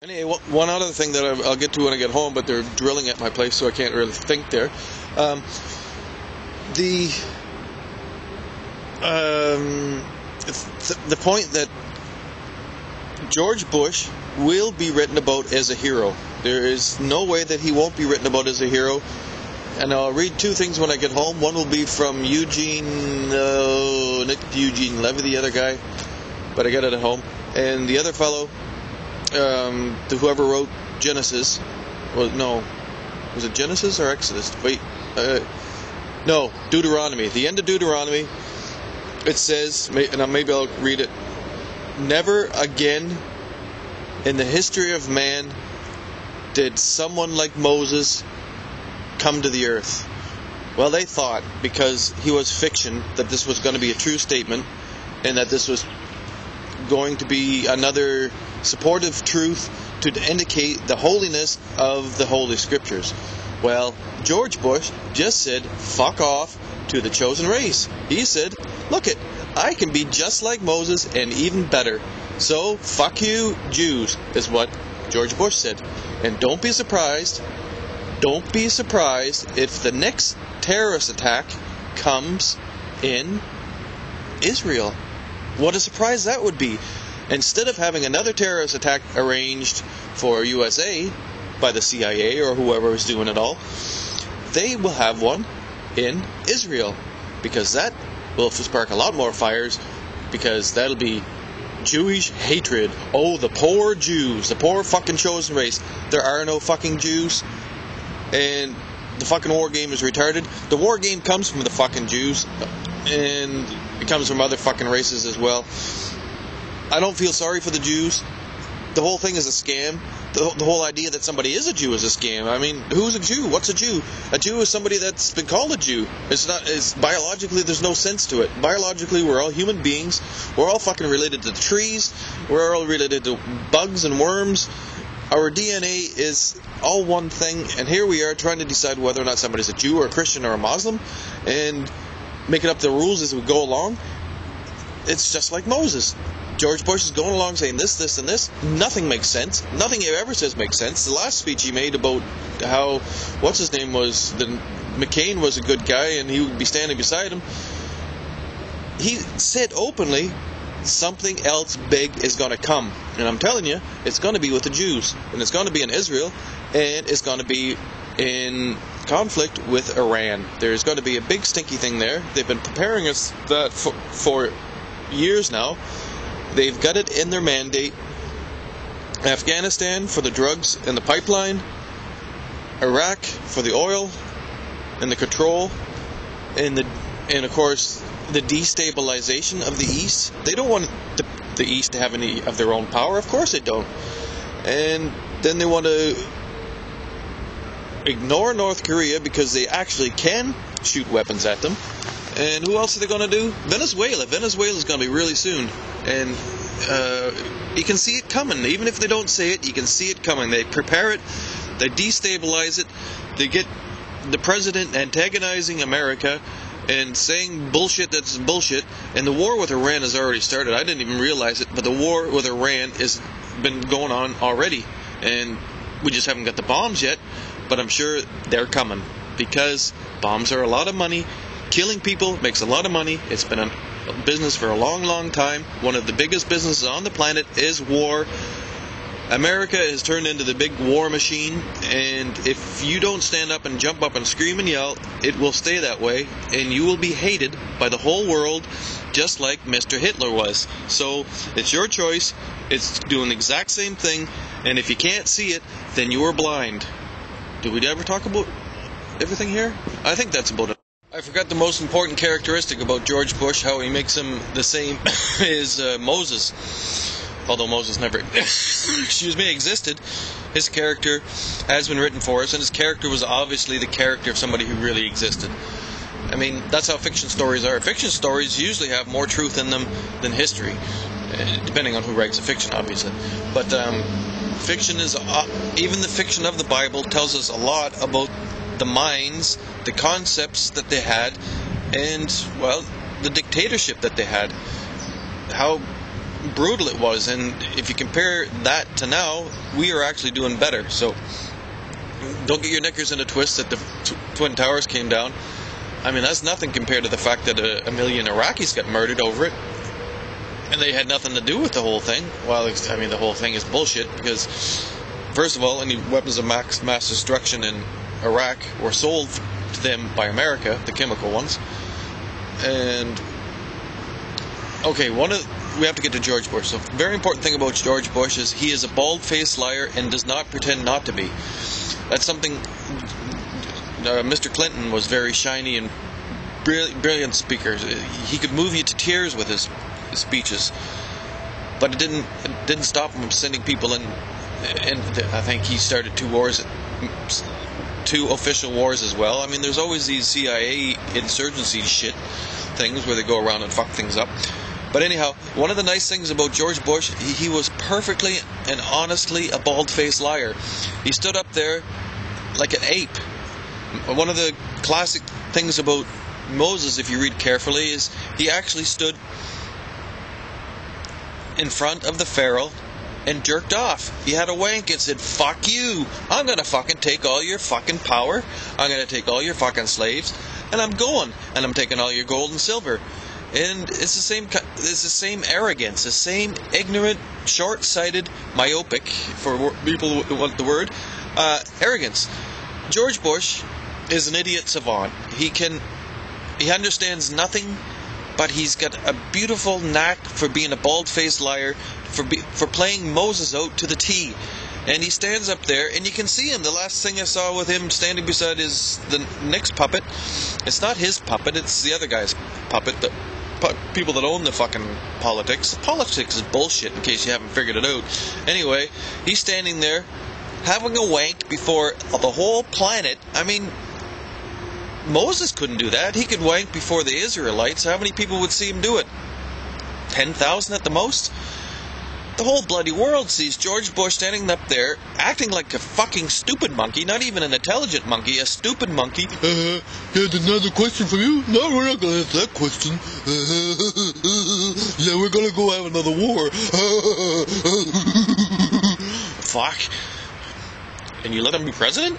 Anyway, one other thing that I'll get to when I get home, but they're drilling at my place, so I can't really think there. The point that George Bush will be written about as a hero. There is no way that he won't be written about as a hero. And I'll read two things when I get home. One will be from Nick Eugene Levy, the other guy, but I got it at home. And the other fellow, whoever wrote Genesis, was it Genesis or Exodus? No, Deuteronomy. The end of Deuteronomy, it says, and maybe I'll read it, "Never again in the history of man did someone like Moses come to the earth." Well, they thought, because he was fiction, that this was going to be a true statement, and that this was going to be another supportive truth to indicate the holiness of the Holy Scriptures. Well, George Bush just said, fuck off to the chosen race. He said, look it, I can be just like Moses and even better. So, fuck you, Jews, is what George Bush said. And don't be surprised if the next terrorist attack comes in Israel. What a surprise that would be. Instead of having another terrorist attack arranged for USA by the CIA or whoever is doing it all, they will have one in Israel, because that will spark a lot more fires, because that'll be Jewish hatred. Oh, the poor Jews, the poor fucking chosen race. There are no fucking Jews, and the fucking war game is retarded. The war game comes from the fucking Jews, and it comes from other fucking races as well. I don't feel sorry for the Jews. The whole thing is a scam. The whole idea that somebody is a Jew is a scam. I mean, who's a Jew? What's a Jew? A Jew is somebody that's been called a Jew. It's biologically, there's no sense to it. Biologically, we're all human beings. We're all fucking related to trees. We're all related to bugs and worms. Our DNA is all one thing, and here we are trying to decide whether or not somebody's a Jew or a Christian or a Muslim, and making up the rules as we go along. It's just like Moses. George Bush is going along saying this, this, and this. Nothing makes sense. Nothing he ever says makes sense. The last speech he made about how, McCain was a good guy and he would be standing beside him. He said openly, something else big is going to come. And I'm telling you, it's going to be with the Jews. And it's going to be in Israel. And it's going to be in conflict with Iran. There's going to be a big stinky thing there. They've been preparing us that for years now. They've got it in their mandate. Afghanistan for the drugs and the pipeline. Iraq for the oil and the control. And of course, the destabilization of the East. They don't want the East to have any of their own power. Of course they don't. And then they want to ignore North Korea because they actually can shoot weapons at them. And who else are they going to do? Venezuela. Venezuela is going to be really soon. And you can see it coming. Even if they don't say it, you can see it coming. They prepare it. They destabilize it. They get the president antagonizing America and saying bullshit that's bullshit. And the war with Iran has already started. I didn't even realize it, but the war with Iran has been going on already. And we just haven't got the bombs yet. But I'm sure they're coming, because bombs are a lot of money. Killing people makes a lot of money. It's been a business for a long, long time. One of the biggest businesses on the planet is war. America has turned into the big war machine, and if you don't stand up and jump up and scream and yell, it will stay that way, and you will be hated by the whole world, just like Mr. Hitler was. So, it's your choice. It's doing the exact same thing, and if you can't see it, then you are blind. Did we ever talk about everything here? I think that's about it. I forgot the most important characteristic about George Bush, how he makes him the same as Moses. Although Moses never existed, his character has been written for us, and his character was obviously the character of somebody who really existed. I mean, that's how fiction stories are. Fiction stories usually have more truth in them than history, depending on who writes the fiction, obviously. But fiction is, even the fiction of the Bible tells us a lot about the minds, the concepts that they had, and, well, the dictatorship that they had. How brutal it was. And if you compare that to now, we are actually doing better. So don't get your knickers in a twist that the Twin Towers came down. I mean, that's nothing compared to the fact that a million Iraqis got murdered over it. And they had nothing to do with the whole thing. Well, I mean, the whole thing is bullshit because, first of all, any weapons of mass destruction in Iraq were sold to them by America, the chemical ones. And, okay, we have to get to George Bush. So, very important thing about George Bush is he is a bald-faced liar and does not pretend not to be. That's something Mr. Clinton was very shiny and brilliant speaker. He could move you to tears with his speeches, but it didn't stop him from sending people in. And I think he started 2 official wars as well. I mean, there's always these CIA insurgency shit things where they go around and fuck things up. But anyhow, one of the nice things about George Bush, he was perfectly and honestly a bald-faced liar. He stood up there like an ape. One of the classic things about Moses, if you read carefully, is he actually stood in front of the Pharaoh and jerked off. He had a wank and said, "Fuck you, I'm gonna fucking take all your fucking power, I'm gonna take all your fucking slaves, and I'm going, and I'm taking all your gold and silver." And it's the same arrogance, the same ignorant, short-sighted, myopic, for people who want the word, arrogance. George Bush is an idiot savant. He understands nothing, but he's got a beautiful knack for being a bald-faced liar, for playing Moses out to the T. And he stands up there, and you can see him. The last thing I saw with him standing beside the Nick's puppet, it's not his puppet, it's the other guy's puppet, the people that own the fucking politics. Politics is bullshit, in case you haven't figured it out. Anyway, he's standing there, having a wank before the whole planet. I mean, Moses couldn't do that. He could wank before the Israelites. How many people would see him do it? 10,000 at the most? The whole bloody world sees George Bush standing up there, acting like a fucking stupid monkey, not even an intelligent monkey, a stupid monkey. There's another question for you? No, we're not going to answer that question. Yeah, we're going to go have another war. Fuck. And you let him be president?